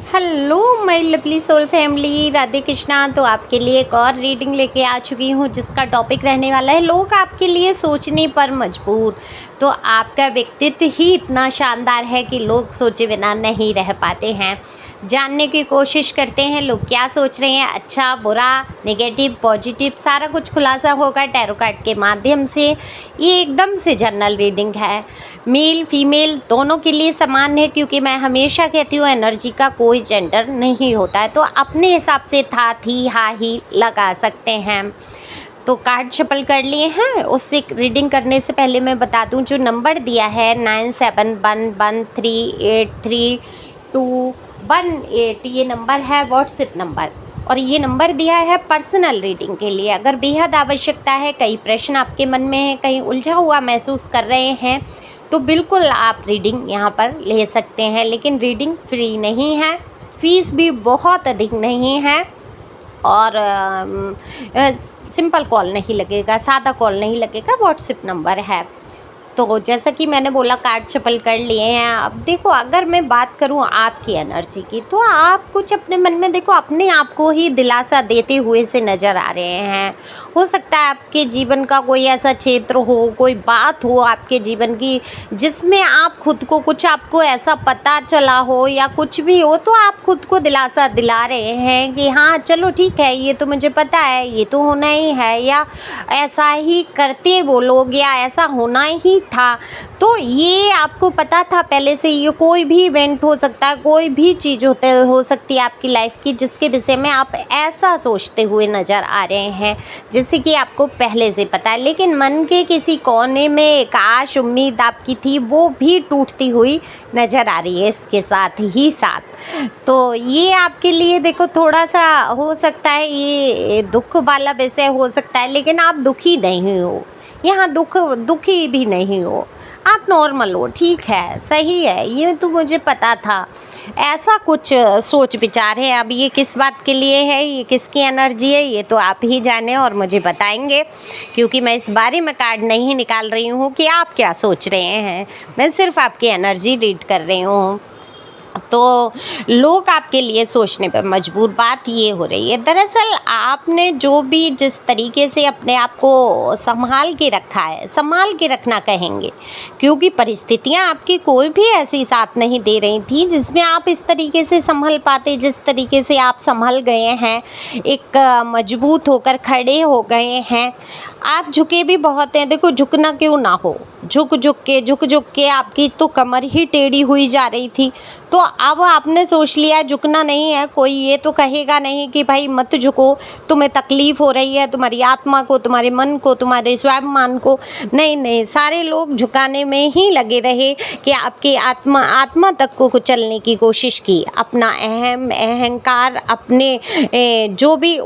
Hello my lovely soul family, Radhe Krishna. तो आपके लिए एक और रीडिंग लेके आ चुकी हूँ जिसका टॉपिक रहने वाला है लोग आपके लिए सोचने पर मजबूर। तो आपका व्यक्तित्व ही इतना शानदार है कि लोग सोचे बिना नहीं रह पाते हैं। जानने की कोशिश करते हैं लोग क्या सोच रहे हैं, अच्छा बुरा नेगेटिव पॉजिटिव सारा कुछ खुलासा होगा टैरो कार्ड के माध्यम से। ये एकदम से जनरल रीडिंग है, मेल फीमेल दोनों के लिए समान है, क्योंकि मैं हमेशा कहती हूँ एनर्जी का कोई जेंडर नहीं होता है। तो अपने हिसाब से था थी हा ही लगा सकते हैं। तो कार्ड शफल कर लिए हैं। उससे रीडिंग करने से पहले मैं बता दूं जो नंबर दिया है 9711383218, ये नंबर है व्हाट्सएप नंबर। और ये नंबर दिया है पर्सनल रीडिंग के लिए। अगर बेहद आवश्यकता है, कई प्रश्न आपके मन में है, कहीं उलझा हुआ महसूस कर रहे हैं, तो बिल्कुल आप रीडिंग यहाँ पर ले सकते हैं। लेकिन रीडिंग फ्री नहीं है, फीस भी बहुत अधिक नहीं है, और सिंपल कॉल नहीं लगेगा, सादा कॉल नहीं लगेगा, व्हाट्सएप नंबर है। तो जैसा कि मैंने बोला कार्ड शफल कर लिए हैं। अब देखो, अगर मैं बात करूं आपकी एनर्जी की, तो आप कुछ अपने मन में देखो अपने आप को ही दिलासा देते हुए से नज़र आ रहे हैं। हो सकता है आपके जीवन का कोई ऐसा क्षेत्र हो, कोई बात हो आपके जीवन की जिसमें आप खुद को कुछ आपको ऐसा पता चला हो या कुछ भी हो, तो आप खुद को दिलासा दिला रहे हैं कि हाँ चलो ठीक है, ये तो मुझे पता है, ये तो होना ही है, या ऐसा ही करते वो लोग, या ऐसा होना ही था। तो ये आपको पता था पहले से। ये कोई भी इवेंट हो सकता है, कोई भी चीज़ हो सकती है आपकी लाइफ की जिसके विषय में आप ऐसा सोचते हुए नज़र आ रहे हैं जैसे कि आपको पहले से पता है। लेकिन मन के किसी कोने में एक आश उम्मीद आपकी थी, वो भी टूटती हुई नज़र आ रही है इसके साथ ही साथ। तो ये आपके लिए देखो थोड़ा सा हो सकता है ये दुख वाला विषय हो सकता है, लेकिन आप दुखी नहीं हो यहाँ, दुखी भी नहीं हो, आप नॉर्मल हो, ठीक है, सही है, ये तो मुझे पता था। ऐसा कुछ सोच विचार है। अब ये किस बात के लिए है, ये किसकी एनर्जी है, ये तो आप ही जाने और मुझे बताएंगे, क्योंकि मैं इस बारे में कार्ड नहीं निकाल रही हूँ कि आप क्या सोच रहे हैं। मैं सिर्फ आपकी एनर्जी रीड कर रही हूँ। तो लोग आपके लिए सोचने पर मजबूर, बात ये हो रही है। दरअसल आपने जो भी जिस तरीके से अपने आप को संभाल के रखा है, संभाल के रखना कहेंगे, क्योंकि परिस्थितियां आपकी कोई भी ऐसी साथ नहीं दे रही थी जिसमें आप इस तरीके से संभल पाते जिस तरीके से आप संभल गए हैं, एक मजबूत होकर खड़े हो गए हैं। आप झुके भी बहुत हैं, देखो झुकना क्यों ना हो, झुक झुक के आपकी तो कमर ही टेढ़ी हुई जा रही थी। तो अब आपने सोच लिया झुकना नहीं है, कोई ये तो कहेगा नहीं कि भाई मत झुको, तुम्हें तकलीफ़ हो रही है, तुम्हारी आत्मा को, तुम्हारे मन को, तुम्हारे स्वाभिमान को। नहीं, सारे लोग झुकाने में ही लगे रहे कि आपकी आत्मा तक को कुचलने की कोशिश की। अपना अहंकार, अपने जो भी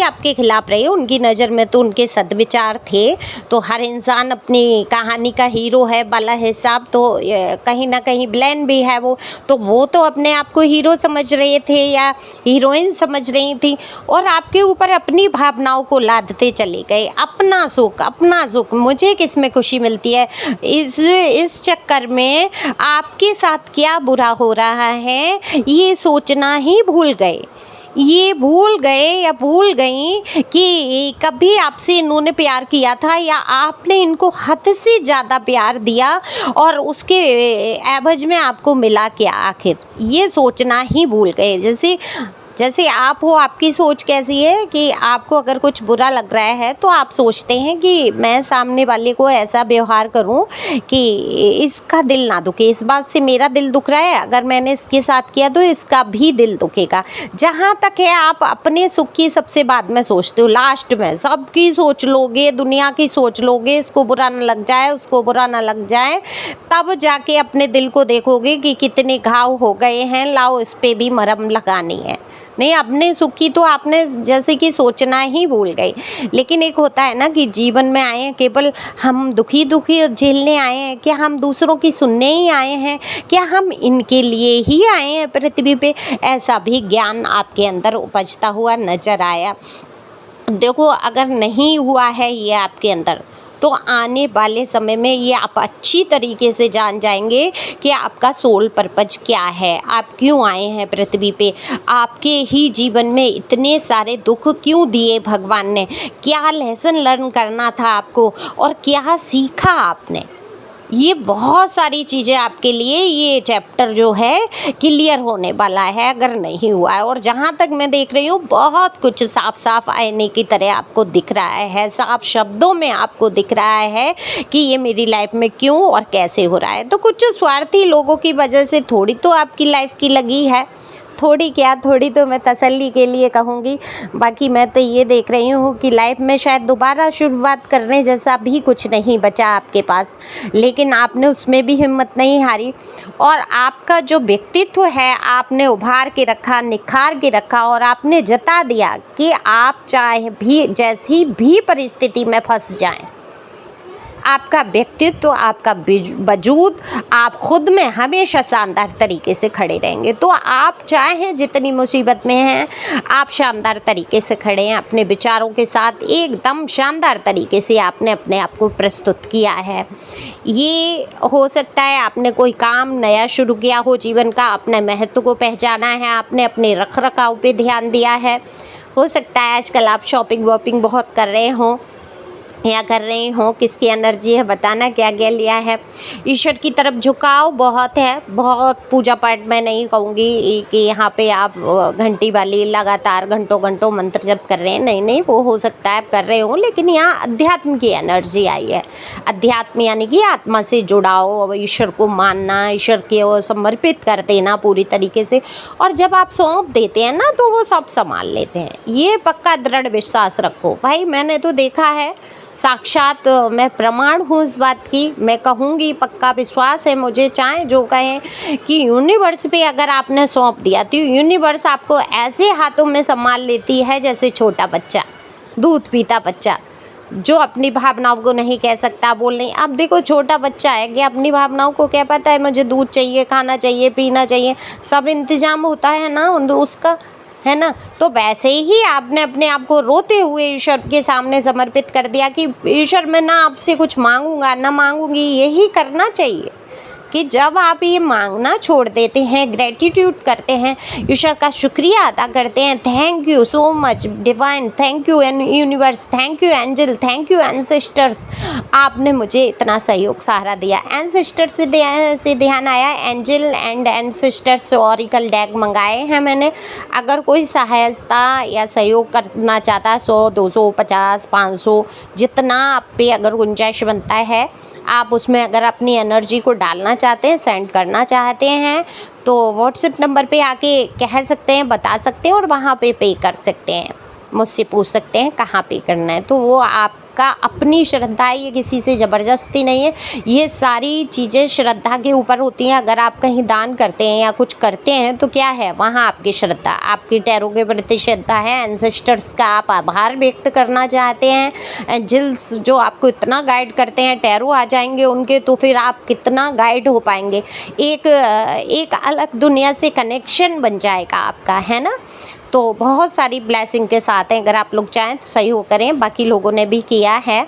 आपके खिलाफ रहे, उनकी नज़र में तो उनके सद्विचार थे। तो हर इंसान अपनी कहानी का हीरो है वाला हिसाब तो कहीं ना कहीं ब्लेन भी है वो तो अपने आप को हीरो समझ रहे थे या हीरोइन समझ रही थी, और आपके ऊपर अपनी भावनाओं को लादते चले गए। अपना सुख मुझे किस में खुशी मिलती है, इस चक्कर में आपके साथ क्या बुरा हो रहा है ये सोचना ही भूल गए। ये भूल गए या भूल गई कि कभी आपसे इन्होंने प्यार किया था या आपने इनको हद से ज़्यादा प्यार दिया, और उसके एवज में आपको मिला क्या आखिर, ये सोचना ही भूल गए। जैसे आप हो, आपकी सोच कैसी है कि आपको अगर कुछ बुरा लग रहा है तो आप सोचते हैं कि मैं सामने वाले को ऐसा व्यवहार करूं कि इसका दिल ना दुखे, इस बात से मेरा दिल दुख रहा है, अगर मैंने इसके साथ किया तो इसका भी दिल दुखेगा। जहां तक है आप अपने सुख की सबसे बाद में सोचते हो, लास्ट में सबकी सोच लोगे, दुनिया की सोच लोगे, इसको बुरा ना लग जाए, उसको बुरा ना लग जाए, तब जाके अपने दिल को देखोगे कि कितने घाव हो गए हैं, लाओ इस पे भी मरहम लगानी है। नहीं, अपने सुख की तो आपने जैसे कि सोचना ही भूल गए। लेकिन एक होता है ना कि जीवन में आए हैं केवल हम दुखी झेलने आए हैं, क्या हम दूसरों की सुनने ही आए हैं, क्या हम इनके लिए ही आए हैं पृथ्वी पे, ऐसा भी ज्ञान आपके अंदर उपजता हुआ नजर आया। देखो अगर नहीं हुआ है ये आपके अंदर, तो आने वाले समय में ये आप अच्छी तरीके से जान जाएंगे कि आपका सोल पर्पज क्या है, आप क्यों आए हैं पृथ्वी पे, आपके ही जीवन में इतने सारे दुख क्यों दिए भगवान ने, क्या लेसन लर्न करना था आपको और क्या सीखा आपने। ये बहुत सारी चीज़ें आपके लिए ये चैप्टर जो है क्लियर होने वाला है अगर नहीं हुआ है। और जहाँ तक मैं देख रही हूँ बहुत कुछ साफ साफ आईने की तरह आपको दिख रहा है, साफ शब्दों में आपको दिख रहा है कि ये मेरी लाइफ में क्यों और कैसे हो रहा है। तो कुछ स्वार्थी लोगों की वजह से थोड़ी तो आपकी लाइफ की लगी है, थोड़ी क्या, थोड़ी तो मैं तसल्ली के लिए कहूँगी। बाकी मैं तो ये देख रही हूँ कि लाइफ में शायद दोबारा शुरुआत करने जैसा भी कुछ नहीं बचा आपके पास, लेकिन आपने उसमें भी हिम्मत नहीं हारी और आपका जो व्यक्तित्व है आपने उभार के रखा, निखार के रखा और आपने जता दिया कि आप चाहे भी जैसी भी परिस्थिति में फंस जाएं, आपका व्यक्तित्व, आपका वजूद, आप खुद में हमेशा शानदार तरीके से खड़े रहेंगे। तो आप चाहे जितनी मुसीबत में हैं, आप शानदार तरीके से खड़े हैं, अपने विचारों के साथ एकदम शानदार तरीके से आपने अपने आप को प्रस्तुत किया है। ये हो सकता है आपने कोई काम नया शुरू किया हो जीवन का, अपने महत्व को पहचाना है, आपने अपने रख रखाव पे ध्यान दिया है। हो सकता है आजकल आप शॉपिंग वॉपिंग बहुत कर रहे हों या कर रही हूँ, किसकी एनर्जी है बताना, क्या क्या लिया है। ईश्वर की तरफ झुकाव बहुत है, बहुत पूजा पाठ मैं नहीं कहूँगी कि यहाँ पे आप घंटी वाली लगातार घंटों घंटों मंत्र जप कर रहे हैं, नहीं नहीं, वो हो सकता है आप कर रहे हो, लेकिन यहाँ अध्यात्म की एनर्जी आई है। अध्यात्म यानी कि आत्मा से जुड़ाव, ईश्वर को मानना, ईश्वर के वो समर्पित कर देना पूरी तरीके से। और जब आप सौंप देते हैं ना तो वो सब संभाल लेते हैं, ये पक्का दृढ़ विश्वास रखो भाई। मैंने तो देखा है, साक्षात मैं प्रमाण हूँ इस बात की, मैं कहूँगी पक्का विश्वास है मुझे, चाहे जो कहें कि यूनिवर्स पे अगर आपने सौंप दिया तो यूनिवर्स आपको ऐसे हाथों में संभाल लेती है जैसे छोटा बच्चा, दूध पीता बच्चा जो अपनी भावनाओं को नहीं कह सकता, बोल नहीं। अब देखो छोटा बच्चा है कि अपनी भावनाओं को क्या पता है, मुझे दूध चाहिए, खाना चाहिए, पीना चाहिए, सब इंतजाम होता है ना उसका, है ना। तो वैसे ही आपने अपने आप को रोते हुए ईश्वर के सामने समर्पित कर दिया कि ईश्वर मैं ना आपसे कुछ मांगूंगा ना मांगूंगी। यही करना चाहिए कि जब आप ये मांगना छोड़ देते हैं, ग्रेटिट्यूड करते हैं, ईश्वर का शुक्रिया अदा करते हैं, thank you so much divine, thank you universe, thank you angel, thank you ancestors, आपने मुझे इतना सहयोग सहारा दिया। एंसेस्टर्स से ध्यान आया, angel and ancestors oracle deck मंगाए हैं मैंने। अगर कोई सहायता या सहयोग करना चाहता है 100, 200, 50, 500 जितना आप पे अगर गुंजाइश बनता है, आप उसमें अगर अपनी एनर्जी को डालना चाहते हैं, सेंड करना चाहते हैं, तो व्हाट्सएप नंबर पे आके कह सकते हैं, बता सकते हैं और वहाँ पे कर सकते हैं, मुझसे पूछ सकते हैं कहाँ पे करना है। तो वो आपका अपनी श्रद्धा है, ये किसी से ज़बरदस्ती नहीं है। ये सारी चीज़ें श्रद्धा के ऊपर होती हैं। अगर आप कहीं दान करते हैं या कुछ करते हैं तो क्या है, वहाँ आपकी श्रद्धा, आपकी टैरो के प्रति श्रद्धा है, एंसेस्टर्स का आप आभार व्यक्त करना चाहते हैं, एंजल्स जो आपको इतना गाइड करते हैं, टैरो आ जाएंगे उनके तो फिर आप कितना गाइड हो पाएंगे, एक अलग दुनिया से कनेक्शन बन जाएगा आपका, है ना। तो बहुत सारी ब्लेसिंग के साथ हैं, अगर आप लोग चाहें तो सही हो करें, बाकी लोगों ने भी किया है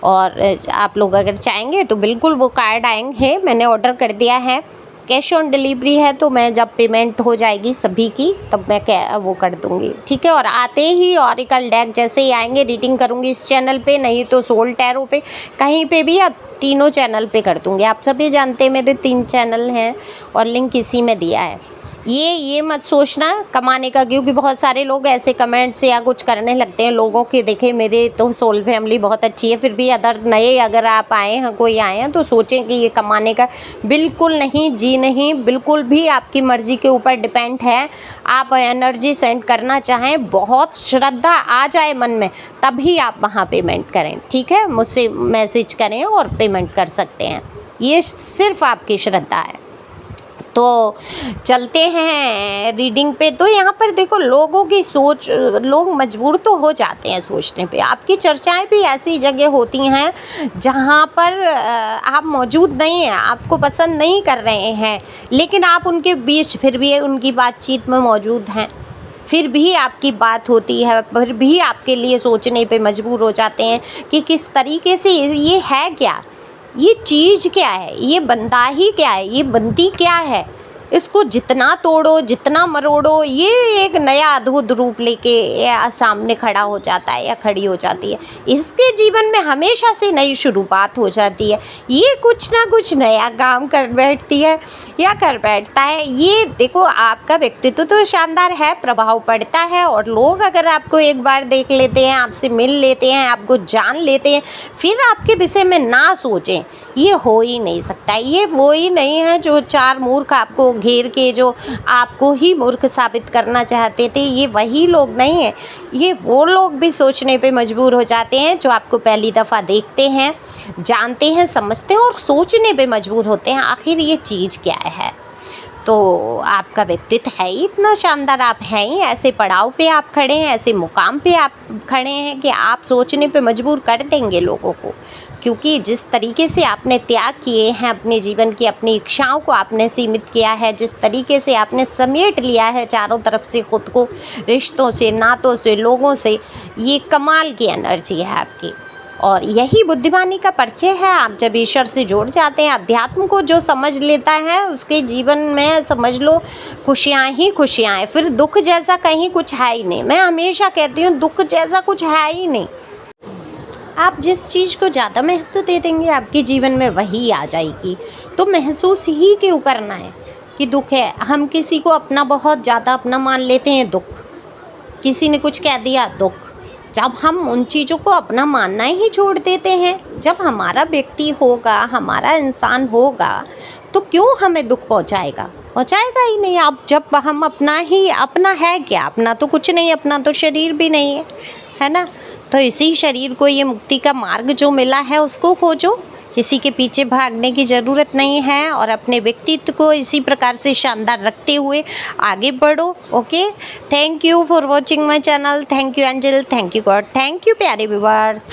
और आप लोग अगर चाहेंगे तो बिल्कुल वो कार्ड आएंगे। मैंने ऑर्डर कर दिया है, कैश ऑन डिलीवरी है, तो मैं जब पेमेंट हो जाएगी सभी की तब मैं वो कर दूंगी, ठीक है। और आते ही ऑरिकल डेक जैसे ही आएंगे रीडिंग करूंगी इस चैनल पे, नहीं तो सोल टैरो पे, कहीं पे भी, या तीनों चैनल पे कर दूंगी। आप सभी जानते हैं मेरे 3 चैनल हैं और लिंक इसी में दिया है। ये मत सोचना कमाने का, क्योंकि बहुत सारे लोग ऐसे कमेंट्स या कुछ करने लगते हैं लोगों के, देखे मेरे तो सोल फैमिली बहुत अच्छी है, फिर भी अदर नए अगर आप आए हैं, कोई आए हैं तो सोचें कि ये कमाने का, बिल्कुल नहीं जी नहीं, बिल्कुल भी आपकी मर्ज़ी के ऊपर डिपेंड है। आप एनर्जी सेंड करना चाहें, बहुत श्रद्धा आ जाए मन में, तभी आप वहाँ पेमेंट करें, ठीक है। मुझसे मैसेज करें और पेमेंट कर सकते हैं, ये सिर्फ आपकी श्रद्धा है। तो चलते हैं रीडिंग पे। तो यहाँ पर देखो लोगों की सोच, लोग मजबूर तो हो जाते हैं सोचने पे। आपकी चर्चाएं भी ऐसी जगह होती हैं जहाँ पर आप मौजूद नहीं हैं, आपको पसंद नहीं कर रहे हैं, लेकिन आप उनके बीच फिर भी उनकी बातचीत में मौजूद हैं, फिर भी आपकी बात होती है, फिर भी आपके लिए सोचने पे मजबूर हो जाते हैं कि किस तरीके से ये है क्या, ये चीज़ क्या है, ये बनता ही क्या है, ये बनती क्या है। इसको जितना तोड़ो, जितना मरोड़ो, ये एक नया अद्भुत रूप लेके सामने खड़ा हो जाता है या खड़ी हो जाती है। इसके जीवन में हमेशा से नई शुरुआत हो जाती है। ये कुछ ना कुछ नया काम कर बैठती है या कर बैठता है। ये देखो, आपका व्यक्तित्व तो शानदार है, प्रभाव पड़ता है, और लोग अगर आपको एक बार देख लेते हैं, आपसे मिल लेते हैं, आपको जान लेते हैं, फिर आपके विषय में ना सोचें, ये हो ही नहीं सकता। ये वो ही नहीं है जो चार मूर्ख आपको घेर के जो आपको ही मूर्ख साबित करना चाहते थे, ये वही लोग नहीं है। ये वो लोग भी सोचने पे मजबूर हो जाते हैं जो आपको पहली दफ़ा देखते हैं, जानते हैं, समझते हैं और सोचने पे मजबूर होते हैं आखिर ये चीज़ क्या है। तो आपका व्यक्तित्व है ही इतना शानदार, आप हैं ही ऐसे पड़ाव पे आप खड़े हैं, ऐसे मुकाम पे आप खड़े हैं कि आप सोचने पे मजबूर कर देंगे लोगों को। क्योंकि जिस तरीके से आपने त्याग किए हैं अपने जीवन की, अपनी इच्छाओं को आपने सीमित किया है, जिस तरीके से आपने समेट लिया है चारों तरफ से खुद को, रिश्तों से, नातों से, लोगों से, ये कमाल की एनर्जी है आपकी। और यही बुद्धिमानी का परिचय है। आप जब ईश्वर से जुड़ जाते हैं, अध्यात्म को जो समझ लेता है उसके जीवन में समझ लो खुशियाँ ही खुशियाँ हैं। फिर दुख जैसा कहीं कुछ है ही नहीं। मैं हमेशा कहती हूँ दुख जैसा कुछ है ही नहीं। आप जिस चीज़ को ज़्यादा महत्व दे देंगे आपके जीवन में वही आ जाएगी। तो महसूस ही क्यों करना है कि दुख है। हम किसी को अपना बहुत ज़्यादा अपना मान लेते हैं, दुख, किसी ने कुछ कह दिया, दुख। जब हम उन चीज़ों को अपना मानना ही छोड़ देते हैं, जब हमारा व्यक्ति होगा, हमारा इंसान होगा, तो क्यों हमें दुख पहुंचाएगा? पहुंचाएगा ही नहीं। आप जब हम अपना है क्या? अपना तो कुछ नहीं, अपना तो शरीर भी नहीं है ना। तो इसी शरीर को ये मुक्ति का मार्ग जो मिला है उसको खोजो, किसी के पीछे भागने की ज़रूरत नहीं है, और अपने व्यक्तित्व को इसी प्रकार से शानदार रखते हुए आगे बढ़ो। Okay, thank you for watching my channel. Thank you angel, thank you God, thank you प्यारे व्यूअर्स।